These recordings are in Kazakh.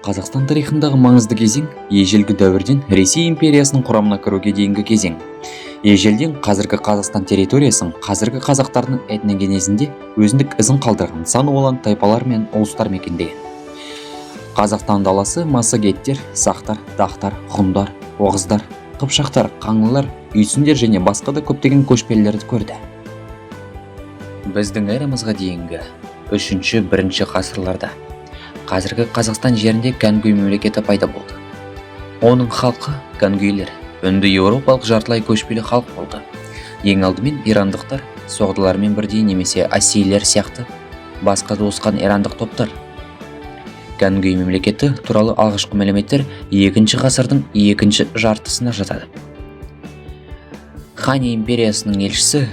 Қазақстан тарихындағы маңызды кезең ежелгі дәуірден Ресей империясының құрамына кіруге дейінгі кезең. Ежелден қазіргі Қазақстан территориясын қазіргі қазақтардың этногенезінде өзіндік ізін қалдырған сан алуан тайпалар мен ұлыстар мекендеген. Қазақстан даласы массагеттер, сақтар, дақтар, ғұндар, оғыздар, қыпшақтар, қаңлылар, үйсіндер және басқа да көптеген көшпелілерді көрді. Біздің эрамызға дейінгі 3-1 ғасырларда қазіргі Қазақстан жерінде кәнгуй мемлекеті пайда болды. Оның халқы кәнгуйлер, үнді еуропалық жартылай көшпелі халық болды. Ең алдымен ирандықтар, соғдылармен бірдей немесе ассийлер сияқты басқа да осқан ирандық топтар. Кәнгуй мемлекеті туралы алғашқы мәліметтер 2 ғасырдың 2 жартысына жатады. Хань империясының елшісі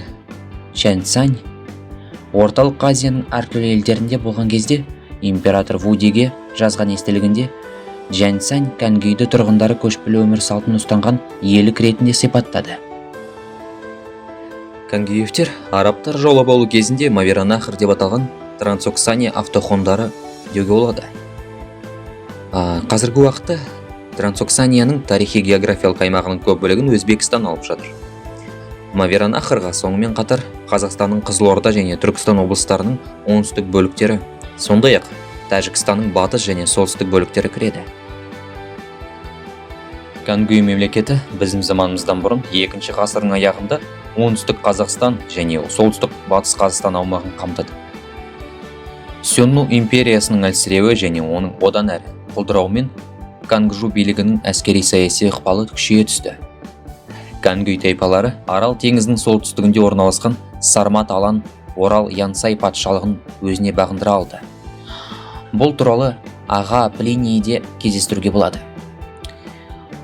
Чжан Цань орталық Азияның әртүрлі елдерінде болған кезде император Вудиге жазған естелігінде Чжан Цань кәнгуйді тұрғындары көшпелі өмір салтын ұстанған елік ретінде сипаттады. Кәнгуевтер арабтар жаулап алу кезінде Мавераннахр деп аталған Трансоксания автохондары деуге болады. Қазіргі уақытта Трансоксанияның тарихи-географиялық аймағының көп бөлігін Өзбекстан алып жатыр. Мавераннахрға сонымен қатар Қазақстанның Қызылорда және Түркістан облыстарының оңтүстік бөліктері, сондай-ақ Тәжікстанның батыс және солтүстік бөліктері кіреді. Кәнгуй мемлекеті біздің заманымыздан бұрын 2 ғасырдың аяғында оңтүстік Қазақстан және солтүстік батыс Қазақстан аумағын қамтыды. Сённу империясының әлсіреуі және оның одан әрі құлдырауымен Кангжу билігінің әскери-саяси ықпалы күшейе түсті. Кәнгуй тайпалары Арал теңізінің солтүстігінде орналасқан Сармат Алан, Орал Янсай патшалығын өзіне бағындыра алды. Бұл туралы аға Плинийде кездестіруге болады.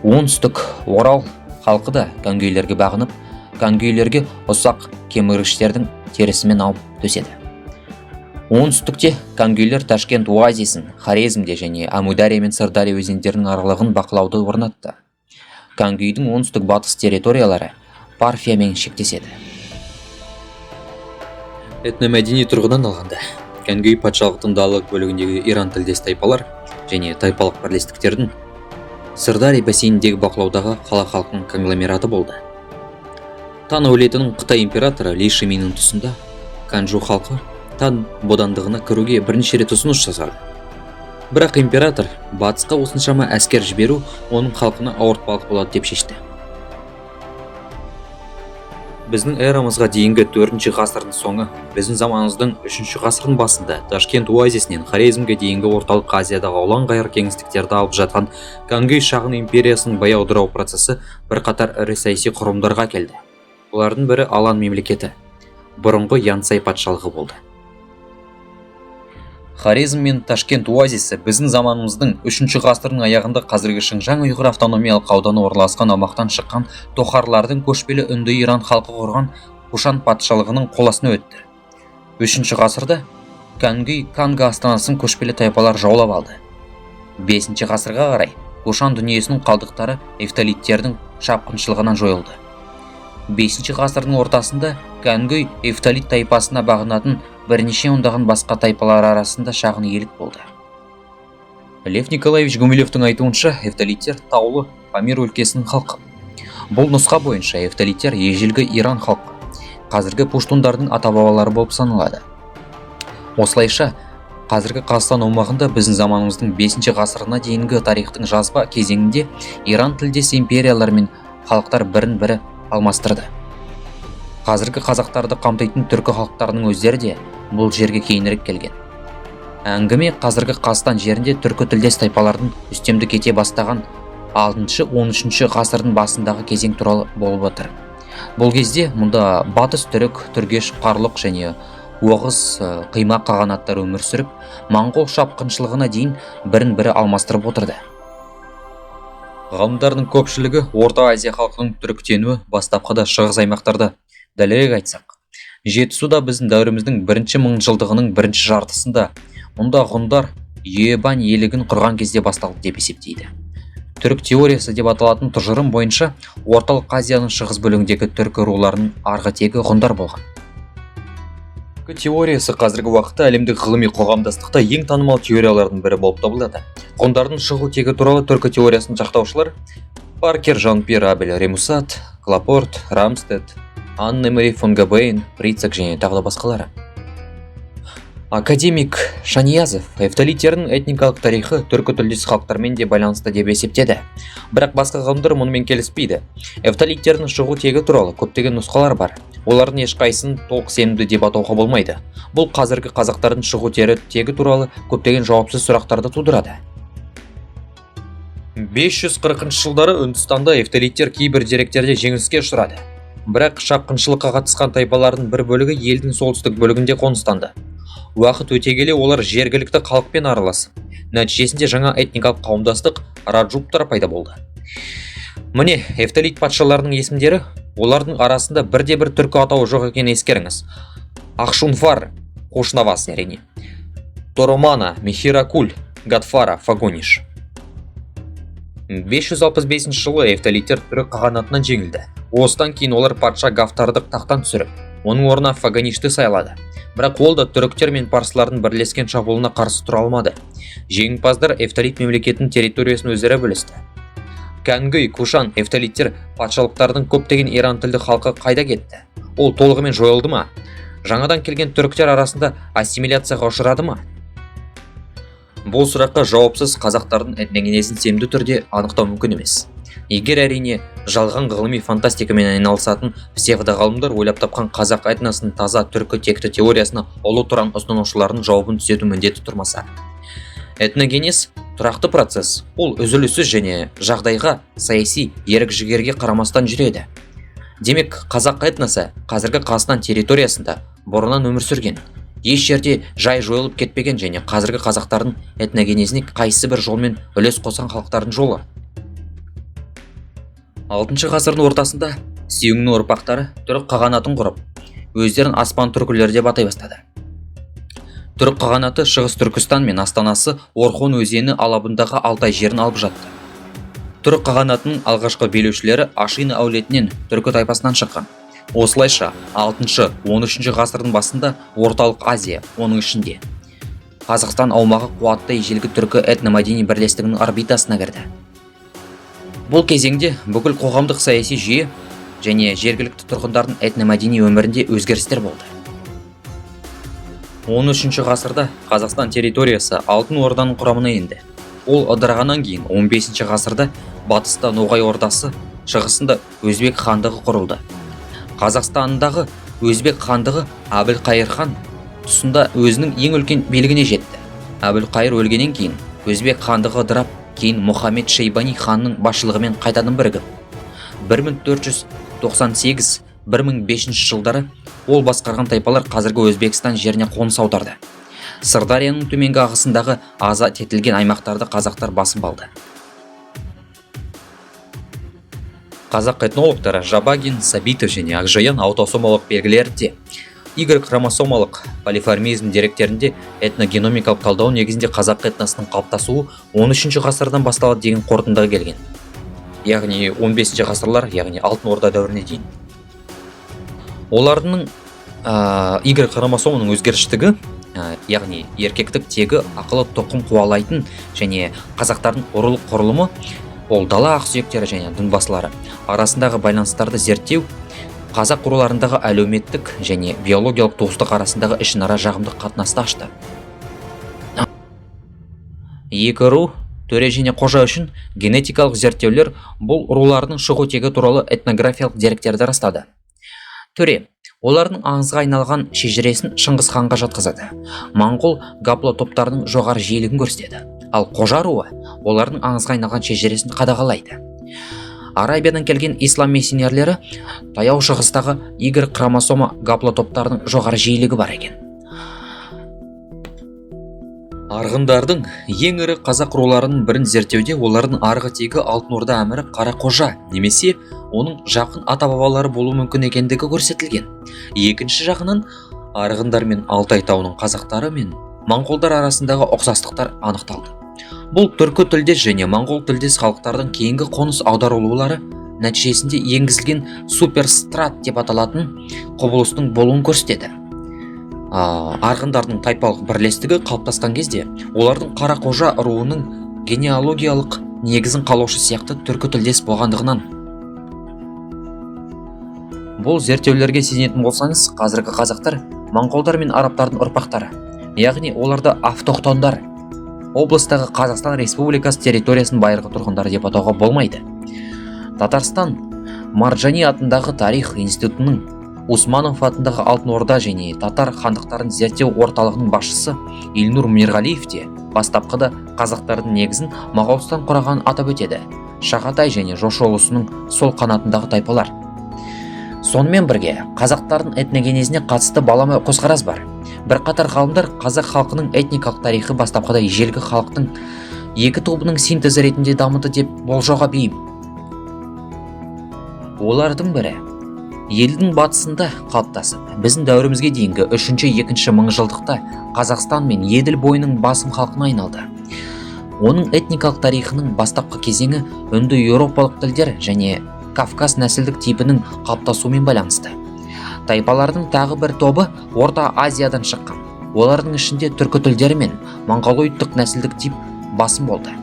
Оңтүстік Орал халқы да кәнгуйлерге бағынып, кәнгуйлерге ұсақ кеміргіштердің терісімен алып төседі. Оңтүстікте кәнгуйлер Ташкент оазисін, Хорезмде және Амудария мен Сырдария өзендерінің аралығын бақылауды орнатты. Кәнгуйдің оңтүстік батыс территориялары Парфиямен шектеседі. Этномәдени тұрғыдан алғанда, кәнгуй патшалықтың далалық бөлігіндегі иран тілдес тайпалар және тайпалық бірлестіктердің Сырдария бассейніндегі бақылаудағы қала халқының конгломераты болды. Тан әулетінің Қытай императоры Ли Шиминнің тұсында Канжу халқы Тан бодандығына кіруге бірнеше рет ұсыныс жасады. Бірақ император батысқа осыншама әскер жіберу оның халқына ауыртпалық болады деп шешті. Біздің эрамызға дейінгі 4 ғасырдың соңы, біздің заманымыздың 3 ғасырдың басында Ташкент оазисінен Хорезмге дейінгі орталық Азиядағы ұлан-ғайыр кеңістіктерді алып жатқан Кәнгуй шағын империясының баяу ыдырау процесі бірқатар ірі саяси құрылымдарға келді. Олардың бірі Алан мемлекеті, бұрынғы Янсай патшалығы болды. Хорезм мен Ташкент оазисі біздің заманымыздың 3 ғасырдың аяғында қазіргі Шыңжаң ұйғыр автономиялық ауданы орналасқан аумақтан шыққан тохарлардың көшпелі үнді иран халқы құрған Кушан патшалығының қоластына өтті. 3 ғасырда Кәнгуй Канга астанасын көшпелі тайпалар жаулап алды. 5 ғасырға қарай Кушан дүниесінің қалдықтары эфталиттердің шапқыншылығынан жойылды. 5 ғасырдың ортасында Кәнгуй эфталит тайпасына бағынатын бірнеше ондаған басқа тайпалар арасында шағын иелік болды. Лев Николаевич Гумилевтің айтуынша, эфталиттер таулы Памир өлкесінің халқы. Бұл нұсқа бойынша эфталиттер ежелгі Иран халқы, қазіргі пуштундардың ата-бабалары болып саналады. Осылайша, қазіргі Қазақстан аумағында біздің заманымыздың 5 ғасырына дейінгі тарихтың жазба кезеңінде Иран тілдес империялар мен халықтар бірін-бірі алмастырды. Қазіргі қазақтарды қамтитын түркі халықтарының өздері де бұл жерге кейінірек келген. Әңгіме қазіргі Қазақстан жерінде түркі тілдес тайпалардың үстемдік ете бастаған 6-13 ғасырдың басындағы кезең туралы болып отыр. Бұл кезде мұнда батыс түрік, түргеш, қарлық және оғыз қимақ қағанаттар өмір сүріп, моңғол шапқыншылығына дейін бірін-бірі алмастырып отырды. Ғалымдардың көпшілігі Орта Азия халқының түріктенуі бастапқыда шығыс аймақтарда. Дәлірек айтсақ, Жетісуда біздің дәуіріміздің 1 мыңжылдығының 1 жартысында мұнда ғұндар Ебан елігін құрған кезде басталды деп есептейді. Түрік теориясы деп аталатын тұжырым бойынша орталық Азияның шығыс бөлігіндегі түркі руларының арғы тегі ғұндар болған. Түркі теориясы қазіргі уақытта әлемдік ғылыми қоғамдастықта ең танымал теориялардың бірі болып табылады. Ғұндардың шығу тегі туралы түркі теориясын жақтаушылар Паркер, Жан-Пьер Абель Ремусат, Клапорт, Рамстед, Анне Мари фон Габейн, Прицак және тағы да басқалары. Академик Шаниязов эвталиттердің этникалық тарихы түркі тілдес халықтармен де байланысты деп есептеді. Бірақ басқа ғалымдар мұнымен келіспейді. Эвталиттердің шығу тегі туралы көптеген нұсқалар бар. Олардың ешқайсысын толық сенімді деп атауға болмайды. Бұл қазіргі қазақтардың шығу тегі туралы көптеген жауапсыз сұрақтарды тудырады. 540 жылдары Үндістанда эвталиттер кейбір деректерде жеңіліске ұшырады. Бірақ шапқыншылыққа қатысқан тайпалардың бір бөлігі елдің солтүстік бөлігінде қоныстанды. Уақыт өте келе олар жергілікті халықпен араласып, нәтижесінде жаңа этникалық қауымдастық раджуптар пайда болды. Міне, эвталит патшаларының есімдері, олардың арасында бірде-бір түркі атауы жоқ екенін ескеріңіз. Ақшунфар, Қошнавас әрине. Торомана, Мехиракуль, Гадфара, Фагониш. 565 жылы эвталиттер түрік қағанатынан жеңілді. Осыдан кейін олар патша Гафтарды тақтан түсіріп, оның орнына Фаганишті сайлады. Бірақ ол да түріктер мен парсылардың бірлескен шабуылына қарсы тұра алмады. Жеңімпаздар эвталит мемлекетінің территориясын өздері бөлісті. Кәнгөй, Кушан, эвталиттер патшалықтардың көптеген иран тілді халқы қайда кетті? Ол толығымен жойылды ма? Жаңадан келген түріктер арасында ассимиляцияға ұшырады ма? Бұл сұраққа жауапсыз қазақтардың этногенезін сенімді түрде анықтау мүмкін емес. Егер әрине жалған ғылыми фантастикамен айналысатын псевдоғалымдар ойлап тапқан қазақ этносының таза түркі текті теориясына ұлы тұран ұсынушылардың жауабын түзету міндеті тұрмаса. Этногенез тұрақты процесс, ол үзіліссіз және жағдайға, саяси ерік-жігерге қарамастан жүреді. Демек, қазақ этносы қазіргі Қазақстан территориясында бұрыннан өмір сүрген, еш жерде жай жойылып кетпеген және қазіргі қазақтардың этногенезіне қайсы бір жолмен үлес қосқан халықтардың жолы. 6 ғасырдың ортасында Сүйіңнің ұрпақтары түрік қағанатын құрып, өздерін аспан түркілері деп атай бастады. Түрік қағанаты Шығыс Түркістан мен астанасы Орхон өзені алабындағы Алтай жерін алып жатты. Түрік қағанатының алғашқы билеушілері Ашина әулетінен түркі тайпасынан шыққан. Осылайша 6-13 ғасырдың басында Орталық Азия, оның ішінде Қазақстан аумағы қуатты ежелгі түркі этномәдени бірлестігінің орбитасына кірді. Бұл кезеңде бүкіл қоғамдық саяси жүйе және жергілікті тұрғындардың этномәдени өмірінде өзгерістер болды. 13 ғасырда Қазақстан территориясы Алтын Орданың құрамына енді. Ол ыдырағаннан кейін 15 ғасырда батыста Ноғай ордасы, шығысында Өзбек хандығы құрылды. Қазақстандағы Өзбек хандығы Әбілқайыр хан тұсында өзінің ең үлкен билігіне жетті. Әбілқайыр өлгеннен кейін Өзбек хандығы ыдырап, кейін Мұхаммед Шейбани ханның басшылығымен қайтадан бірігіп, 1498-1500 жылдары ол басқарған тайпалар қазіргі Өзбекстан жеріне қоныс аударды. Сырдарияның төменгі ағысындағы азат етілген аймақтарды қазақтар басып алды. Қазақ этнологтары Жабагин, Сабитов және Ақжаян аутосомалық белгілерде Y хромосомалық полифармизм деректерінде этногеномикалық талдау негізінде қазақ этносының қалыптасуы 13 ғасырдан басталады деген қорытындыға келген. Яғни 15 ғасырлар, яғни Алтын Орда дәуіріне дейін. Олардың Y хромосомының өзгеріштігі, яғни еркектік тегі ақылы тұқым қуалайтын және қазақтардың ұрылық құрылымы, ол дала ақсүйектері және дінбасылары арасындағы байланыстарды зерттеу, қазақ руларындағы әлеуметтік және биологиялық туыстық арасындағы ішінара жағымдық қатынасты ашты. Екі ру, төре және қожа үшін генетикалық зерттеулер бұл рулардың шығу тегі туралы этнографиялық деректерді растады. Төре, олардың аңызға айналған шежіресін Шыңғыс ханға жатқызады. Моңғол гаплотоптарының жоғары жиілігін көрсетеді. Ал қожа руы олардың аңызға айналған шежіресін қадағалайды. Арабиядан келген ислам миссионерлері таяу шығыстағы Y хромосома гаплотоптарының жоғары жиілігі бар екен. Арғындардың ең ірі қазақ руларының бірін зерттеуде олардың арғы тегі Алтын Орда әмірі Қарақожа немесе оның жақын ата-бабалары болуы мүмкін екендігі көрсетілген. Екінші жағынан арғындар мен Алтай тауының қазақтары мен моңғолдар арасындағы ұқсастықтар анықталды. Бұл түркі тілдес және моңғол тілдес халықтардың кейінгі қоныс аударылулары нәтижесінде енгізілген суперстрат деп аталатын құбылыстың болуын көрсетеді. арғындардың тайпалық бірлестігі қалыптасқан кезде олардың Қарақожа руының генеалогиялық негізін қалаушы сияқты түркі тілдес болғандығынан. Бұл зерттеулерге сенетін болсаңыз, қазіргі қазақтар моңғолдар мен арабтардың ұрпақтары, яғни оларды автохтондар, облыстағы Қазақстан Республикасы территориясының байырғы тұрғындары деп атауға болмайды. Татарстан Марджани атындағы тарих институтының, Усманов атындағы Алтын Орда және татар хандықтарын зерттеу орталығының басшысы Илнур Мерғалиев те бастапқыда қазақтардың негізін Моғолстан құраған атап өтеді. Шағатай және Жошы ұлысының сол қанатындағы тайпалар. Сонымен бірге, қазақтардың этногенезіне қатысты балама көзқарас бар. Бірқатар ғалымдар қазақ халқының этникалық тарихы бастапқыда ежелгі халықтың екі тобының синтезі ретінде дамыды деп болжауға бейім. Олардың бірі елдің батысында қалыптасып, біздің дәуірімізге дейінгі 3-2 мыңжылдықта Қазақстан мен Еділ бойының басым халқына айналды. Оның этникалық тарихының бастапқы кезеңі үнді еуропалық тілдер және Кавказ нәсілдік типінің қалыптасуымен байланысты. Тайпалардың тағы бір тобы Орта Азиядан шыққан. Олардың ішінде түркі тілдері мен монғолоидтық нәсілдік тип басым болды.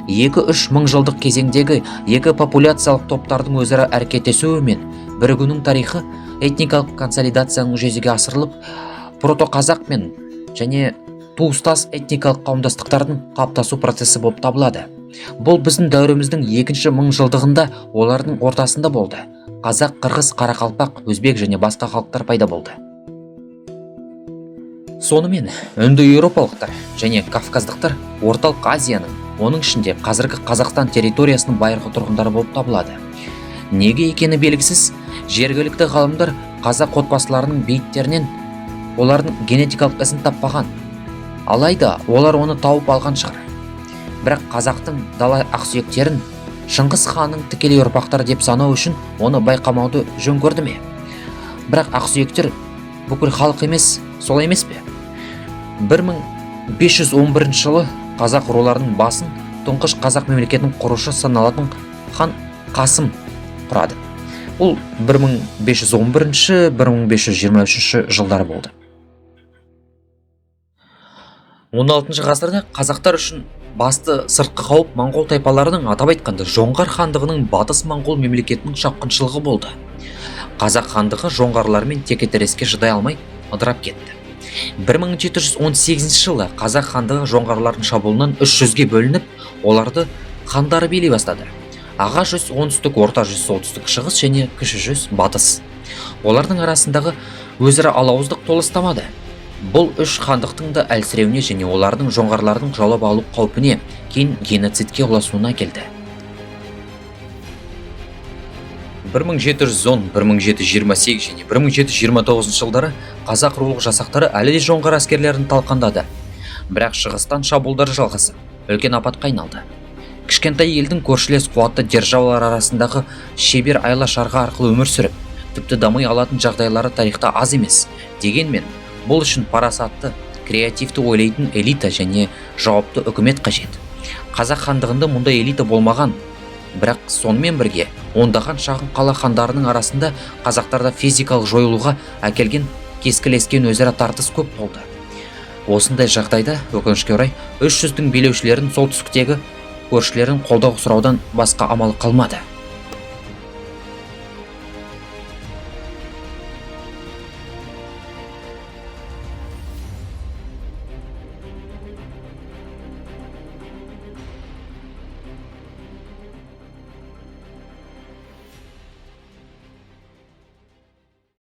2-3 мыңжылдық кезеңдегі екі популяциялық топтардың өзара әрекеттесуі мен бірігуінің тарихы этникалық консолидацияның жүзеге асырылып, протоқазақ мен және туыстас этникалық қауымдастықтардың қалыптасу процесі болып табылады. Бұл біздің дәуіріміздің 2 мыңжылдығында, олардың ортасында болды. Қазақ, қырғыз, қарақалпақ, өзбек және басқа халықтар пайда болды. Сонымен, үнді еуропалықтар және кавказдықтар орталық Азияның, оның ішінде қазіргі Қазақстан территориясының байырғы тұрғындары болып табылады. Неге екені белгісіз, жергілікті ғалымдар қазақ отбасыларының бейіттерінен олардың генетикалық ізін таппаған. Алайда олар оны тауып алған шығар. Бірақ қазақтың дала ақсүйектерін Шыңғыс ханның тікелей ұрпақтары деп санау үшін оны байқамауды жөн көрді ме? Бірақ ақсүйектер бүкіл халық емес, солай емес пе? 1511 жылы қазақ руларының басын тұңғыш қазақ мемлекетінің құрушы саналатын хан Қасым құрады. Бұл 1511-1523 жылдары болды. 16 ғасырда қазақтар үшін басты сыртқы қауіп моңғол тайпаларының, атап айтқанда Жоңғар хандығының батыс моңғол мемлекетінің шапқыншылығы болды. Қазақ хандығы жоңғарлармен текетіреске шыдай алмай ыдырап кетті. 1718 жылы қазақ хандығы жоңғарлардың шабуылынан 300-ге бөлініп, оларды хандары билей бастады. Аға жүз оңтүстік, орта жүз солтүстік, шығыс және кіші жүз батыс. Олардың арасындағы өзара алауыздық толастамады. Бұл үш хандықтың да әлсіреуіне және олардың жоңғарлардың жаулап алу қаупіне, кейін геноцидке ұласуына келді. 1710, 1728 және 1729 жылдары қазақ рулық жасақтары әлі де жоңғар әскерлерін талқандады. Бірақ шығыстан шабуылдар жалғасып, үлкен апатқа айналды. Кішкентай елдің көршілес қуатты державалар арасындағы шебер айла-шарға арқылы өмір сүріп, тіпті дамый алатын жағдайлары тарихта аз емес. Дегенмен, бұл үшін парасатты, креативті ойлайтын элита және жауапты үкімет қажет. Қазақ хандығында мұндай элита болмаған. Бірақ сонымен бірге, ондаған шағын қала хандарының арасында қазақтарда физикалық жойылуға әкелген кескілескен өзара тартыс көп болды. Осындай жағдайда, өкінішке орай, 300-дің билеушілерін солтүстіктегі көршілерін қолдау сұраудан басқа амалы қалмады.